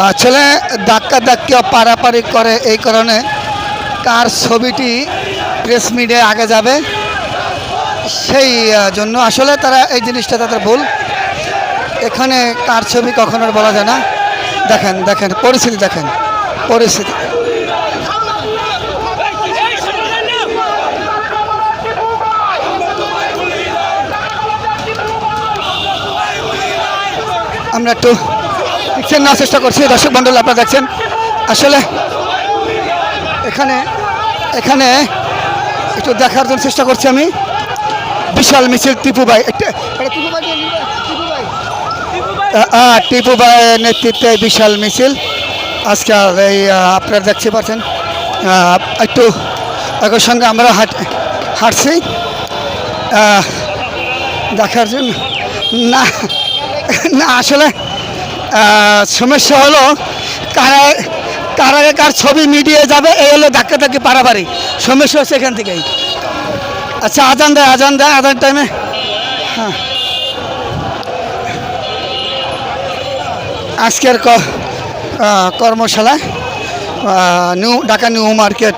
আসলে ধাক্কি পারাপারি করে এই কারণে কার ছবিটি প্রেস মিডিয়ায় আগে যাবে সেই জন্য আসলে তারা এই জিনিসটা তাদের ভুল। এখানে কার ছবি কখনো বলা যায় না। দেখেন দেখেন পরিস্থিতি, দেখেন পরিস্থিতি। আমরা একটু দেখছেন না চেষ্টা করছি, দর্শক মণ্ডল আপনারা দেখছেন। আসলে এখানে এখানে একটু দেখার জন্য চেষ্টা করছি আমি। বিশাল মিছিল টিপু ভাই, টিপু ভাইয়ের নেতৃত্বে বিশাল মিছিল আজকে এই আপনারা দেখতে পাচ্ছেন। একটু একর সঙ্গে আমরা হাঁটছি দেখার জন্য। না না আসলে সমস্যা হলো কার আগে কার ছবি মিডিয়ায় যাবে, এই হলো ধাক্কি পারাপারি। সমস্যা হচ্ছে এখান থেকেই। আচ্ছা আজান দেয় আজান টাইমে। হ্যাঁ আজকের কর্মশালায় ঢাকা নিউ মার্কেট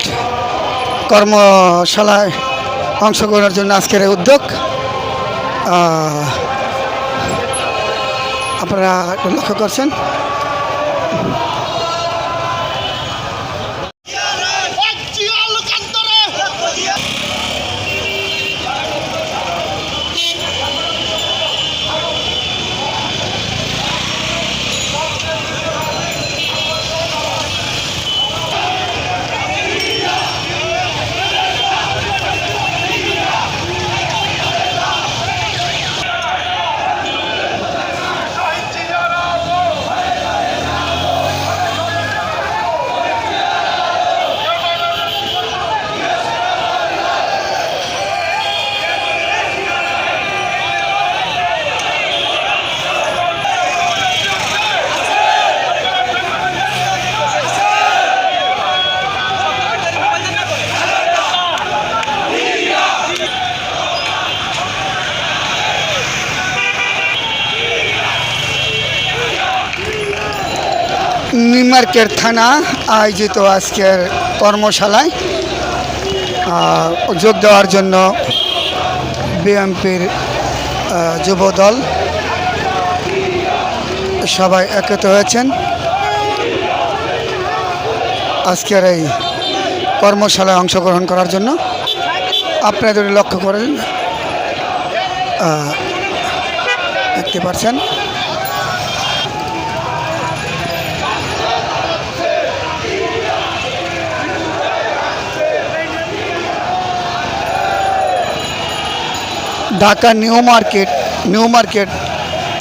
কর্মশালায় অংশগ্রহণের জন্য আজকের এই উদ্যোগ আপনারা লক্ষ্য করছেন। নিউ মার্কেট থানা আয়োজিত আজকের কর্মশালায় যোগ দেওয়ার জন্য বিএনপির যুবদল সবাই একত্র হয়েছেন। আজকের এই কর্মশালায় অংশগ্রহণ করার জন্য আপনারা যদি লক্ষ্য করেন দেখতে পাচ্ছেন। ঢাকা নিউ মার্কেট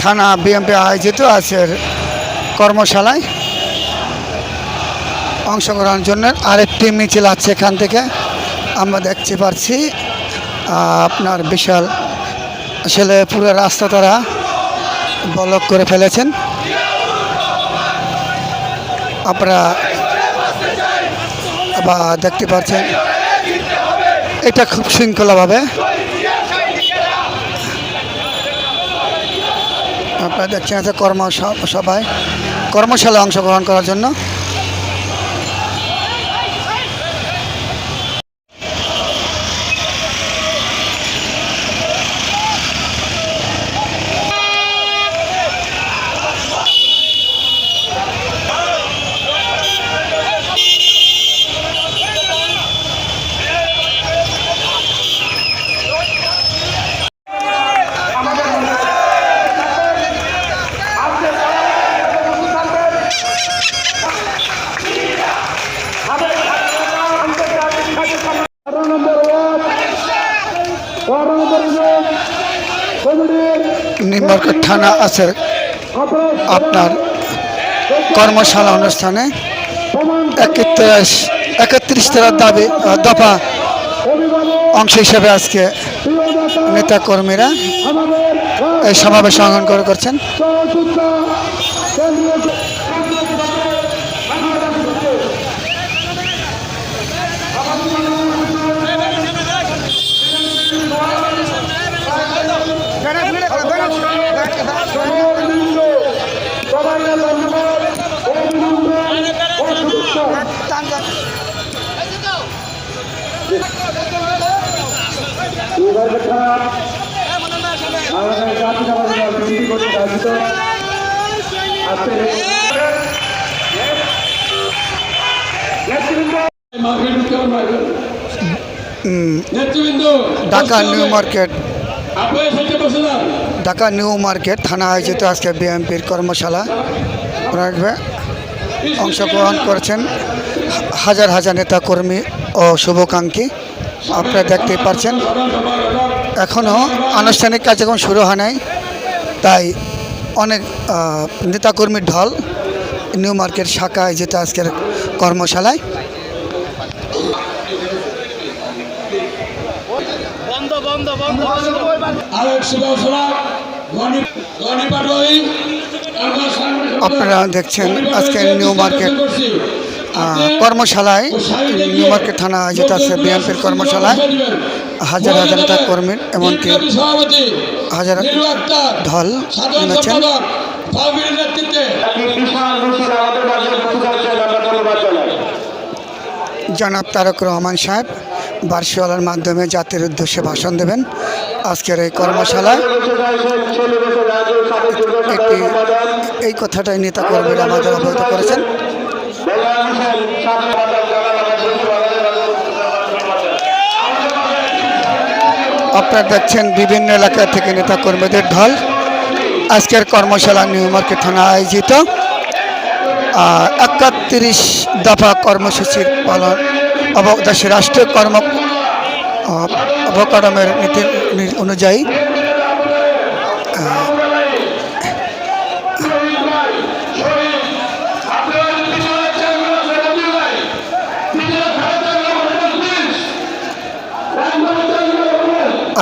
থানা বিএনপি আয়োজিত আজকের কর্মশালায় অংশগ্রহণের জন্য আরেকটি মিছিল আছে। এখান থেকে আমরা দেখতে পাচ্ছি আপনার বিশাল আসলে পুরো রাস্তা তারা ব্লক করে ফেলেছেন। আপনারা দেখতে পাচ্ছেন এটা খুব শৃঙ্খলাভাবে আপনারা দেখছেন আছে কর্মশালায় অংশগ্রহণ করার জন্য। নিউ মার্কেট থানা আছে আপনার কর্মশালা অনুষ্ঠানে 31 দাবি দফা অংশ হিসেবে আজকে নেতা কর্মীরা এই সমাবেশ অংশগ্রহণ করছেন। ঢাকা নিউ মার্কেট থানা আয়োজিত আজকে বিএনপির কর্মশালা অংশগ্রহণ করেছেন হাজার হাজার নেতা কর্মী ও শুভাকাঙ্ক্ষী। আপনারা দেখতেই পাচ্ছেন এখনও আনুষ্ঠানিক কার্যক্রম শুরু হয় নাই, তাই অনেক নেতাকর্মীর ঢল নিউ মার্কেট শাখা আয়োজিত আজকের কর্মশালায়। আপনারা দেখছেন আজকে নিউ মার্কেট কর্মশালায়, নিউ মার্কেট থানা আয়োজিত আছে বিএনপির কর্মশালায় হাজার হাজার নেতা কর্মীর এমনকি হাজার ঢল নেমেছেন। জনাব তারেক রহমান সাহেব ভার্চুয়ালের মাধ্যমে জাতির উদ্দেশ্যে ভাষণ দেবেন আজকের এই কর্মশালায়। এই কথাটাই নেতা কর্মীরা আমাদের অবগত করেছেন। আপনারা দেখছেন বিভিন্ন এলাকা থেকে নেতা কর্মীদের ঢল আজকের কর্মশালা নিউ মার্কেট থানা আয়োজিত 31 দফা কর্মসূচির পালন দেশের রাষ্ট্রীয় অবকাঠামোর নীতি অনুযায়ী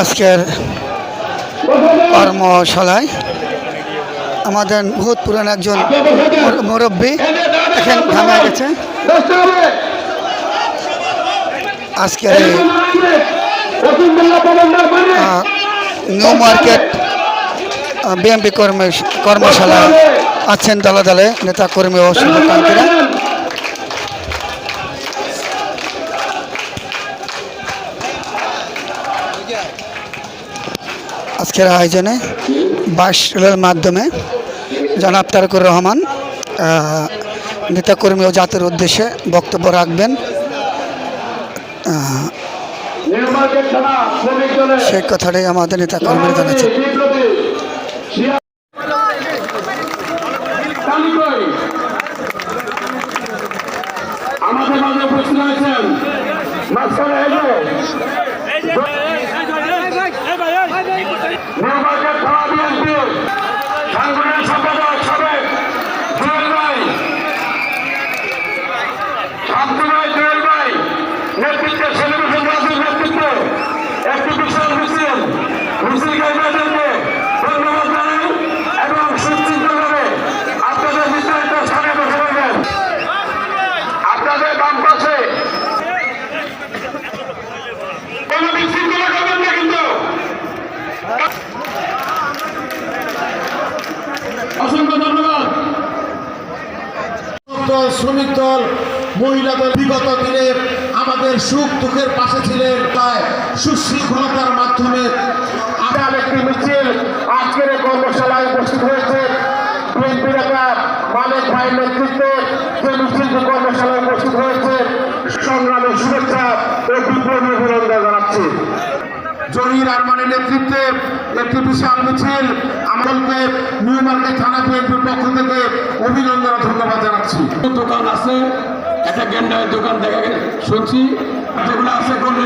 আজকের কর্মশালায় আমাদের বহুত পুরানো একজন মুরব্বী এখন ঘামে গেছে। আজকের নিউ মার্কেট বিএনপি কর্মশালায় আছেন দলে দলে নেতা কর্মী ও শুভাকাঙ্ক্ষীরা। আজকের আয়োজনে ভার্চুয়ালের মাধ্যমে জনাব তারেকুর রহমান নেতাকর্মী ও জাতির উদ্দেশ্যে বক্তব্য রাখবেন, সেই কথাটাই আমাদের নেতাকর্মীরা জানাচ্ছেন। আমাদের মাঝে উপস্থিত হয়েছেন নির্বাচন থানা বিএনপির সাংগঠনিক সম্পাদক সাবেক জুয়েল ভাই, শামসু ভাই, জুয়েল ভাই নেতৃত্বে সেলিব্রেশন রাজুর নেতৃত্বে একটি বিশাল মিছিলকারীদেরকে ধন্যবাদ জানাই এবং সুশৃঙ্খলভাবে আপনাদের বিস্তারিত স্থানে বসে পড়বেন। আপনাদের বাম পাশে কোনো বিশৃঙ্খলা করবেন না কিন্তু। অসংখ্য ধন্যবাদ। শ্রমিক দল, মহিলা দল বিগত দিনে আমাদের সুখ দুঃখের পাশে ছিলেন, তাই সুশৃঙ্খলতার মাধ্যমে আগাম একটি মিছিল আজকের কর্মশালায় উপস্থিত হয়েছে। বিএনপি নেতা মালেক ভাইয়ের নেতৃত্বে যে মিছিলটি কর্মশালায় উপস্থিত হয়েছে, সংগ্রামের শুভেচ্ছা ও বিপ্লবী অভিনন্দন জানাচ্ছি। জহির আরমানের নেতৃত্বে একটি বিশাল মিছিল আমাদেরকে নিউ মার্কেট থানা বিএনপির পক্ষ থেকে অভিনন্দন ও ধন্যবাদ জানাচ্ছি। দোকান আছে, একটা গেন্ডারের দোকান দেখা শুনছি, যেগুলো আছে কোনো